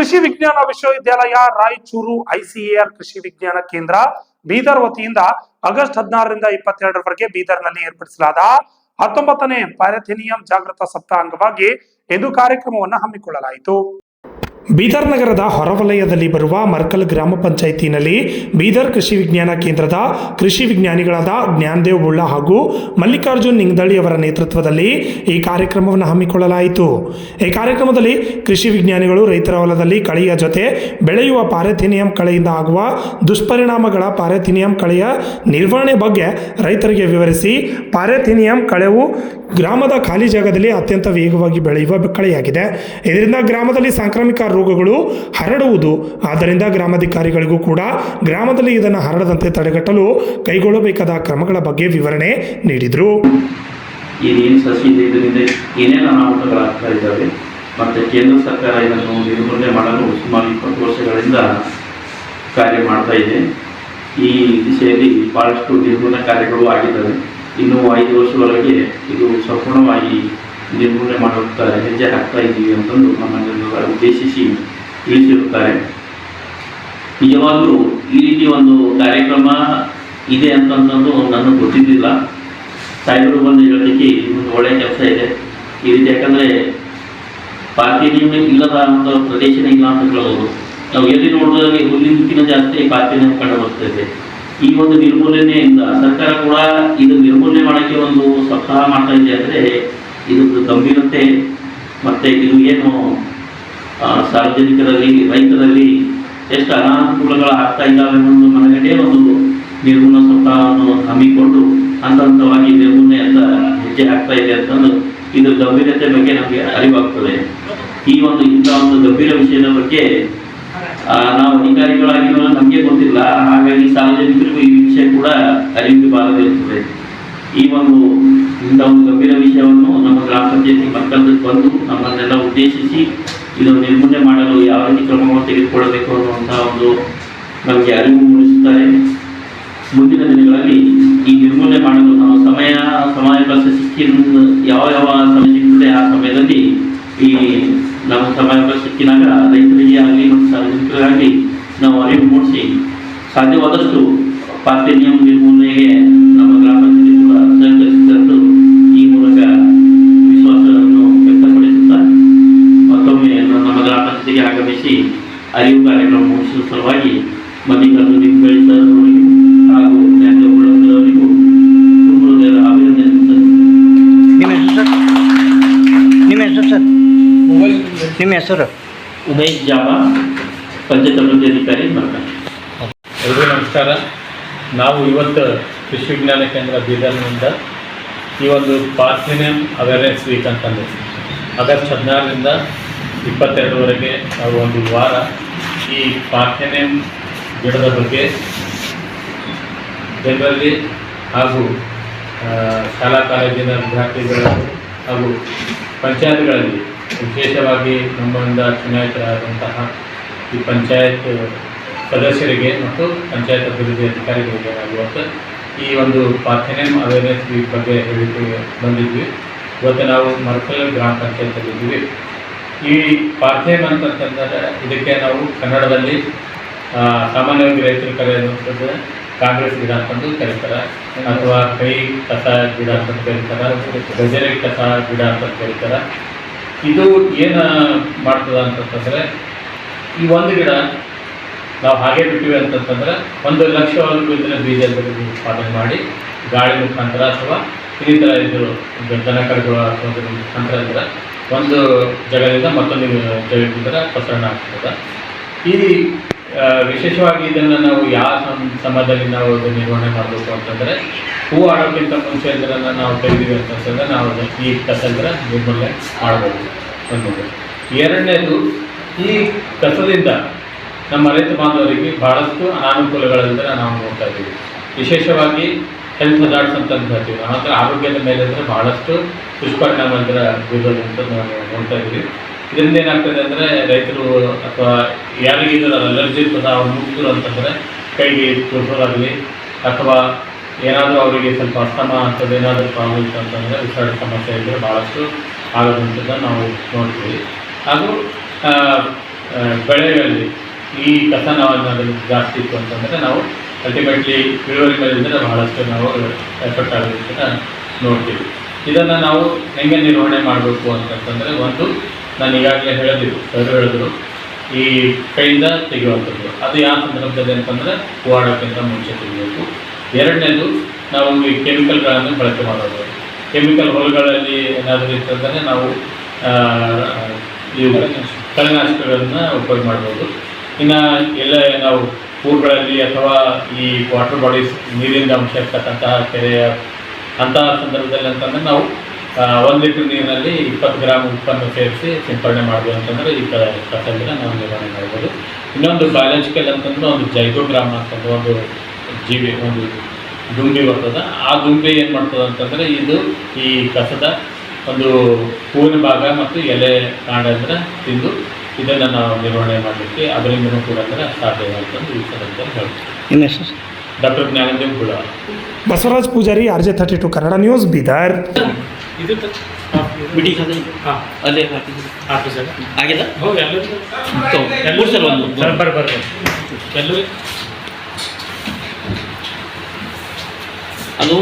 ಕೃಷಿ ವಿಜ್ಞಾನ ವಿಶ್ವವಿದ್ಯಾಲಯ ರಾಯಚೂರು ಐಸಿಎಆರ್ ಕೃಷಿ ವಿಜ್ಞಾನ ಕೇಂದ್ರ ಬೀದರ್ ವತಿಯಿಂದ ಆಗಸ್ಟ್ 16ರಿಂದ 22ರವರೆಗೆ ಬೀದರ್ನಲ್ಲಿ ಏರ್ಪಡಿಸಲಾದ 19ನೇ ಪ್ಯಾರಾಥೆನಿಯಂ ಜಾಗೃತ ಸಪ್ತಾಹ ಅಂಗವಾಗಿ ಇಂದು ಕಾರ್ಯಕ್ರಮವನ್ನು ಹಮ್ಮಿಕೊಳ್ಳಲಾಯಿತು. ಬೀದರ್ ನಗರದ ಹೊರವಲಯದಲ್ಲಿ ಬರುವ ಮರ್ಕಲ್ ಗ್ರಾಮ ಪಂಚಾಯಿತಿನಲ್ಲಿ ಬೀದರ್ ಕೃಷಿ ವಿಜ್ಞಾನ ಕೇಂದ್ರದ ಕೃಷಿ ವಿಜ್ಞಾನಿಗಳಾದ ಜ್ಞಾನದೇವ್ ಬುಳ್ಳ ಹಾಗೂ ಮಲ್ಲಿಕಾರ್ಜುನ್ ನಿಂಗದಳ್ಳಿ ಅವರ ನೇತೃತ್ವದಲ್ಲಿ ಈ ಕಾರ್ಯಕ್ರಮವನ್ನು ಹಮ್ಮಿಕೊಳ್ಳಲಾಯಿತು. ಈ ಕಾರ್ಯಕ್ರಮದಲ್ಲಿ ಕೃಷಿ ವಿಜ್ಞಾನಿಗಳು ರೈತರ ಹೊಲದಲ್ಲಿ ಕಳೆಯ ಜೊತೆ ಬೆಳೆಯುವ ಪ್ಯಾರಾಥೆನಿಯಂ ಕಳೆಯಿಂದ ಆಗುವ ದುಷ್ಪರಿಣಾಮಗಳ ಪ್ಯಾರಾಥೆನಿಯಂ ಕಳೆಯ ನಿರ್ವಹಣೆ ಬಗ್ಗೆ ರೈತರಿಗೆ ವಿವರಿಸಿ, ಪ್ಯಾರಾಥೆನಿಯಂ ಕಳೆವು ಗ್ರಾಮದ ಖಾಲಿ ಜಾಗದಲ್ಲಿ ಅತ್ಯಂತ ವೇಗವಾಗಿ ಬೆಳೆಯುವ ಕಳೆಯಾಗಿದೆ. ಇದರಿಂದ ಗ್ರಾಮದಲ್ಲಿ ಸಾಂಕ್ರಾಮಿಕ ರೋಗಗಳು ಹರಡುವುದು. ಆದ್ದರಿಂದ ಗ್ರಾಮಾಧಿಕಾರಿಗಳಿಗೂ ಕೂಡ ಗ್ರಾಮದಲ್ಲಿ ಇದನ್ನು ಹರಡದಂತೆ ತಡೆಗಟ್ಟಲು ಕೈಗೊಳ್ಳಬೇಕಾದ ಕ್ರಮಗಳ ಬಗ್ಗೆ ವಿವರಣೆ ನೀಡಿದರು. ಏನೇನು ಸಸಿ ಇದೆ, ಇದರಿಂದ ಏನೇನು ಅನಾಹುತಗಳಾಗ್ತಾ ಇದ್ದಾವೆ ಮತ್ತು ಕೇಂದ್ರ ಸರ್ಕಾರ ಇದನ್ನು ನಿರ್ಮೂಲನೆ ಮಾಡಲು ಸುಮಾರು 20 ವರ್ಷಗಳಿಂದ ಕಾರ್ಯ ಮಾಡ್ತಾ ಇದೆ. ಈ ದಿಶೆಯಲ್ಲಿ ಭಾಳಷ್ಟು ನಿರ್ಮೂಲನೆ ಕಾರ್ಯಗಳು ಆಗಿದ್ದಾವೆ. ಇನ್ನೂ 5 ವರ್ಷದೊಳಗೆ ಇದು ಸಂಪೂರ್ಣವಾಗಿ ನಿರ್ಮೂಲನೆ ಮಾಡುತ್ತಾ ಹೆಜ್ಜೆ ಹಾಕ್ತಾ ಇದ್ದೀವಿ ಅಂತಂದು ನಮ್ಮನ್ನೆಲ್ಲ ಉದ್ದೇಶಿಸಿ ತಿಳಿಸಿರುತ್ತಾರೆ. ನಿಜವಾಗಲೂ ಈ ರೀತಿ ಒಂದು ಕಾರ್ಯಕ್ರಮ ಇದೆ ಅಂತಂದು ನನಗೆ ಗೊತ್ತಿದ್ದಿಲ್ಲ. ಸಾಹೇಬರು ಬಂದು ಹೇಳೋದಕ್ಕೆ ಒಂದು ಒಳ್ಳೆಯ ಕೆಲಸ ಇದೆ ಈ ರೀತಿ. ಯಾಕಂದರೆ ಪ್ಯಾರಾಥೆನಿಯಂ ಇಲ್ಲದ ಒಂದು ಪ್ರದೇಶನೇ ಇಲ್ಲ ಅಂತ ಹೇಳ್ಬೋದು. ನಾವು ಎಲ್ಲಿ ನೋಡಿದ್ರೆ ಹುಲ್ಲಿನಕ್ಕಿಂತ ಜಾಸ್ತಿ ಪ್ಯಾರಾಥೆನಿಯಂ ಕಂಡು ಬರ್ತಾ ಇದೆ. ಈ ಒಂದು ನಿರ್ಮೂಲನೆಯಿಂದ ಸರ್ಕಾರ ಕೂಡ ಇದು ನಿರ್ಮೂಲನೆ ಮಾಡೋಕ್ಕೆ ಒಂದು ಸಪ್ತಾಹ ಮಾಡ್ತಾ ಇದೆ. ಅಂದರೆ ಇದು ಗಂಭೀರತೆ ಮತ್ತು ಇದು ಏನು ಸಾರ್ವಜನಿಕರಲ್ಲಿ ರೈತರಲ್ಲಿ ಎಷ್ಟು ಅನಾನುಕೂಲಗಳು ಆಗ್ತಾ ಇದ್ದಾವೆ ಅನ್ನೋದು ಮನಗಂಡೇ ಒಂದು ನಿರ್ಮೂಲನಾ ಸಪ್ತಾಹವನ್ನು ಹಮ್ಮಿಕೊಂಡು ಹಂತವಾಗಿ ನಿರ್ಮೂಲನೆ ಅಂತ ಹೆಜ್ಜೆ ಆಗ್ತಾ ಇದೆ ಅಂತಂದು ಇದು ಗಂಭೀರತೆ ಬಗ್ಗೆ ನಮಗೆ ಅರಿವಾಗ್ತದೆ. ಈ ಒಂದು ಇಂಥ ಒಂದು ಗಂಭೀರ ವಿಷಯದ ಬಗ್ಗೆ ನಾವು ಅಧಿಕಾರಿಗಳಾಗಿರೋ ನಮಗೆ ಗೊತ್ತಿಲ್ಲ. ಹಾಗಾಗಿ ಸಾರ್ವಜನಿಕರಿಗೂ ಈ ವಿಷಯ ಕೂಡ ಅರಿವಿಗೆ ಬಾರದಿರುತ್ತದೆ. ಈ ಒಂದು ಇಂಥ ಒಂದು ಗಂಭೀರ ವಿಷಯವನ್ನು ನಮ್ಮ ಗ್ರಾಮ ಪಂಚಾಯತಿ ಮಕ್ಕಳಕ್ಕೆ ಬಂದು ನಮ್ಮನ್ನೆಲ್ಲ ಉದ್ದೇಶಿಸಿ ಇದನ್ನು ನಿರ್ಮೂಲನೆ ಮಾಡಲು ಯಾವ ರೀತಿ ಕ್ರಮವನ್ನು ತೆಗೆದುಕೊಳ್ಳಬೇಕು ಅನ್ನುವಂಥ ಒಂದು ನಮಗೆ ಅರಿವು ಮೂಡಿಸುತ್ತಾರೆ. ಮುಂದಿನ ದಿನಗಳಲ್ಲಿ ಈ ನಿರ್ಮೂಲನೆ ಮಾಡಲು ನಾವು ಸಮಯಾವಕಾಶ ಯಾವ ಸಮಯ ಸಿಗ್ತದೆ ಆ ಸಮಯದಲ್ಲಿ ಈ ನಮ್ಮ ಸಮಯಾವಕಾಶ ಸಿಕ್ಕಿನಾಗ ರೈತರಿಗೆ ಆಗಲಿ ಮತ್ತು ಸಾರ್ವಜನಿಕರಿಗಾಗಲಿ ನಾವು ಅರಿವು ಮೂಡಿಸಿ ಸಾಧ್ಯವಾದಷ್ಟು ಪ್ಯಾರಾಥೆನಿಯಂ ನಿರ್ಮೂಲನೆಗೆ ನಮ್ಮ ಗ್ರಾಮ ಪಂಚಾಯತಿ ಕೂಡ ಸಹಕರಿಸಿದ್ದು ಈ ಮೂಲಕ ವಿಶ್ವಾಸವನ್ನು ವ್ಯಕ್ತಪಡಿಸುತ್ತಾ ಮತ್ತೊಮ್ಮೆ ನಮ್ಮ ಗ್ರಾಮ ಪಂಚಾಯತಿಗೆ ಆಗಮಿಸಿ ಅರಿವು ಕಾರ್ಯಕ್ರಮ ಮುಗಿಸುವ ಸಲುವಾಗಿ ಮಲ್ಲಿಕಾರ್ಜುನ್ ನಿಂಗದಳ್ಳಿ ಸರ್ ಅವರಿಗೂ ಹಾಗೂ ಜ್ಞಾನದೇವ್ ಬುಳ್ಳ ಸರ್ ಅವರಿಗೂ ತುಂಬ ಹೃದಯದ ಅಭಿನಂದನೆ. ನಿಮ್ಮ ಹೆಸರು? ಉಮೇಶ್ ಜಾಬಾ, ಪಂಚಾಯತ್ ಅಭಿವೃದ್ಧಿ ಅಧಿಕಾರಿ, ಮರ್ಕಲ್. ಎಲ್ರಿಗೂ ನಮಸ್ಕಾರ. ನಾವು ಇವತ್ತು ಕೃಷಿ ವಿಜ್ಞಾನ ಕೇಂದ್ರ ಬೀದರ್ನಿಂದ ಈ ಒಂದು ಪ್ಯಾರಾಥೆನಿಯಂ ಅವೇರ್ನೆಸ್ ವೀಕ್ ಅಂತಂದು ಆಗಸ್ಟ್ 16ರಿಂದ 22ರವರೆಗೆ ನಾವು ಒಂದು ವಾರ ಈ ಪ್ಯಾರಾಥೆನಿಯಂ ಗಿಡದ ಬಗ್ಗೆ ಜನರಲ್ಲಿ ಹಾಗೂ ಶಾಲಾ ಕಾಲೇಜಿನ ವಿದ್ಯಾರ್ಥಿಗಳು ಹಾಗೂ ಪಂಚಾಯತ್ಗಳಲ್ಲಿ ವಿಶೇಷವಾಗಿ ನಮ್ಮಿಂದ ಚುನಾಯಿತರಾದಂತಹ ಈ ಪಂಚಾಯತ್ ಸದಸ್ಯರಿಗೆ ಮತ್ತು ಪಂಚಾಯತ್ ಅಭಿವೃದ್ಧಿ ಅಧಿಕಾರಿಗಳಿಗೆ ನಾವು ಇವತ್ತು ಈ ಒಂದು ಪ್ಯಾರಾಥೆನಿಯಂ ಅವೇರ್ನೆಸ್ ವೀಕ್ ಬಗ್ಗೆ ಹೇಳಿಕೆ ಬಂದಿದ್ವಿ. ಇವತ್ತು ನಾವು ಮರ್ಕಲ್ ಗ್ರಾಮ ಪಂಚಾಯತಲ್ಲಿದ್ದೀವಿ. ಈ ಪ್ಯಾರಾಥೆನಿಯಂ ಅಂತಂತಂದರೆ ಇದಕ್ಕೆ ನಾವು ಕನ್ನಡದಲ್ಲಿ ಸಾಮಾನ್ಯವಾಗಿ ರೈತರು ಕರೆಯುವಂಥದ್ದು ಕಾಂಗ್ರೆಸ್ ಗಿಡ ಅಂತಂದು ಕರೀತಾರೆ, ಅಥವಾ ಕೈ ಕಸ ಗಿಡ ಅಂತ ಕರೀತಾರೆ, ಗಜರೆ ಕಸ ಗಿಡ ಅಂತ ಕರೀತಾರೆ. ಇದು ಏನು ಮಾಡ್ತದೆ ಅಂತಂತಂದರೆ, ಈ ಒಂದು ಗಿಡ ನಾವು ಹಾಗೆ ಬಿಟ್ಟಿವಿ ಅಂತಂತಂದರೆ 1 ಲಕ್ಷವರೆಗೂ ಇದನ್ನು ಬೀಜದಲ್ಲಿ ಉತ್ಪಾದನೆ ಮಾಡಿ ಗಾಳಿ ಮುಖಾಂತರ ಅಥವಾ ಇನ್ನಿತರ ಇದು ದನಕರುಗಳ ಮುಖಾಂತರ ಇದ್ದರೆ ಒಂದು ಜಾಗದಿಂದ ಮತ್ತೊಂದು ಜಾಗದಿಂದ ಪ್ರಸರಣ ಆಗ್ತದೆ. ಈ ವಿಶೇಷವಾಗಿ ಇದನ್ನು ನಾವು ಯಾವ ಸಮಯದಲ್ಲಿ ನಾವು ಇದು ನಿರ್ವಹಣೆ ಮಾಡಬೇಕು ಅಂತಂದರೆ, ಹೂವು ಆಡೋಕ್ಕಿಂತ ಮುಂಚೆ ಇದನ್ನು ನಾವು ತೆಗೆದಿವಿ ಅಂತಂತಂದರೆ ನಾವು ಈ ಕಸದಿಂದ ನಿರ್ಮೂಲನೆ ಮಾಡ್ಬೋದು ಅನ್ನೋದು. ಎರಡನೇದು, ಈ ಕಸದಿಂದ ನಮ್ಮ ರೈತ ಬಾಂಧವರಿಗೆ ಭಾಳಷ್ಟು ಅನಾನುಕೂಲಗಳಿಂದ ನಾವು ನೋಡ್ತಾ ಇದ್ದೀವಿ. ವಿಶೇಷವಾಗಿ ಹೆಲ್ತ್ ಹಜಾರ್ಡ್ಸ್ ಅಂತ ಹೇಳ್ತೀವಿ. ನಮ್ಮ ಹತ್ರ ಆರೋಗ್ಯದ ಮೇಲೆ ಅಂದರೆ ಭಾಳಷ್ಟು ದುಷ್ಪರಿಣಾಮ ಬೀರೋದು ಅಂತ ನಾವು ನೋಡ್ತಾ ಇದ್ದೀವಿ. ಇದರಿಂದ ಏನಾಗ್ತದೆ ಅಂದರೆ, ರೈತರು ಅಥವಾ ಯಾರಿಗೆ ಇದರ ಅಲರ್ಜಿ ಇರ್ತದೆ ಅವ್ರು ಮುಗಿದ್ರು ಅಂತಂದರೆ ಕೈಗೆ ತುರ್ಸೋದಾಗಲಿ ಅಥವಾ ಏನಾದರೂ ಅವರಿಗೆ ಸ್ವಲ್ಪ ಅಸ್ತಮ ಅಂಥದ್ದು ಏನಾದರೂ ಪ್ರಾಬ್ಲಮ್ ಇತ್ತು ಅಂತಂದರೆ ಉಸಿರಾಟ ಸಮಸ್ಯೆ ಇದ್ದರೆ ಭಾಳಷ್ಟು ಆಗೋದಂಥದ್ದನ್ನು ನಾವು ನೋಡ್ತೀವಿ. ಹಾಗೂ ಬೆಳೆಗಳಲ್ಲಿ ಈ ಕಸ ನಾವು ಅದನ್ನು ಜಾಸ್ತಿ ಇತ್ತು ಅಂತಂದರೆ ನಾವು ಅಲ್ಟಿಮೇಟ್ಲಿ ಇಳುವರಿ ಮೇಲೆ ಬಹಳಷ್ಟು ನಾವು ಎಫೆಕ್ಟ್ ಆಗೋದಕ್ಕೆ ನೋಡ್ತೀವಿ. ಇದನ್ನು ನಾವು ಹೆಂಗೆ ನಿರ್ವಹಣೆ ಮಾಡಬೇಕು ಅಂತಂತಂದರೆ, ಒಂದು ನಾನು ಈಗಾಗಲೇ ಹೇಳಿದ್ರು ಈ ಕೈಯಿಂದ ತೆಗೆಯುವಂಥದ್ದು. ಅದು ಯಾವ ಸಂದರ್ಭದಲ್ಲಿ ಅಂತಂದರೆ ಹೂವಾಡೋಕ್ಕಿಂತ ಮುಂಚೆ ತೆಗೆಯಬೇಕು. ಎರಡನೇದು, ನಾವು ಈ ಕೆಮಿಕಲ್ಗಳನ್ನು ಬಳಕೆ ಮಾಡೋದು. ಕೆಮಿಕಲ್ ಹೊಲಗಳಲ್ಲಿ ಏನಾದರೂ ಇತ್ತಂದರೆ ನಾವು ಈ ಕಳೆನಾಶಕಗಳನ್ನು ಉಪಯೋಗ ಮಾಡ್ಬೋದು. ಇನ್ನು ಎಲ್ಲ ನಾವು ಊರುಗಳಲ್ಲಿ ಅಥವಾ ಈ ವಾಟರ್ ಬಾಡೀಸ್ ನೀರಿನ ಅಂಶ ಇರ್ತಕ್ಕಂತಹ ಕೆರೆಯ ಅಂತಹ ಸಂದರ್ಭದಲ್ಲಿ ಅಂತಂದರೆ ನಾವು 1 ಲೀಟ್ರ್ ನೀರಿನಲ್ಲಿ 20 ಗ್ರಾಮ್ ಉಪ್ಪನ್ನು ಸೇರಿಸಿ ಸಿಂಪಡಣೆ ಮಾಡ್ಬೋದು ಅಂತಂದರೆ ಈ ಕಸದಿಂದ ನಾವು ನಿರ್ವಹಣೆ ಮಾಡ್ಬೋದು. ಇನ್ನೊಂದು ಬಯಾಲಜಿಕಲ್ ಅಂತಂದ್ರೆ ಒಂದು ಜೈಗೋಗ್ರಾಮ್ ಅಂತಂದ್ರೆ ಒಂದು ಜೀವಿ, ಒಂದು ದುಂಬಿ ಬರ್ತದೆ. ಆ ದುಂಬಿ ಏನು ಮಾಡ್ತದೆ ಅಂತಂದರೆ ಇದು ಈ ಕಸದ ಒಂದು ಹೂವಿನ ಭಾಗ ಮತ್ತು ಎಲೆ ಕಾಂಡ ಅಂದರೆ ತಿಂದು ಇದನ್ನು ನಾವು ನಿರ್ವಹಣೆ ಮಾಡಲಿಕ್ಕೆ ಅದರಿಂದನೂ ಕೂಡ ಅಂದರೆ ಸಾಧ್ಯ ಅಂತಂದು ಈ ಸಂದರ್ಭದಲ್ಲಿ ಹೇಳ್ತೀವಿ. ನಿಮ್ಮ ಹೆಸರು? ಡಾಕ್ಟರ್ ಜ್ಞಾನದೇವ್ ಕೂಡ. Basavaraj Pujari, RJ32 Kannada news, Bidar. ಇದು ಬಿಡಿ ಖಾತೆ ಹಾಂ ಅಲ್ಲೇ ಹಾಕಿ ಸರ್ ಆಗಿದೆ. ಹೌದು ಎಲ್ಲರೂ ಸರ್ ಒಂದು ಬರ್ರಿ ಎಲ್ಲರೂ ಅದು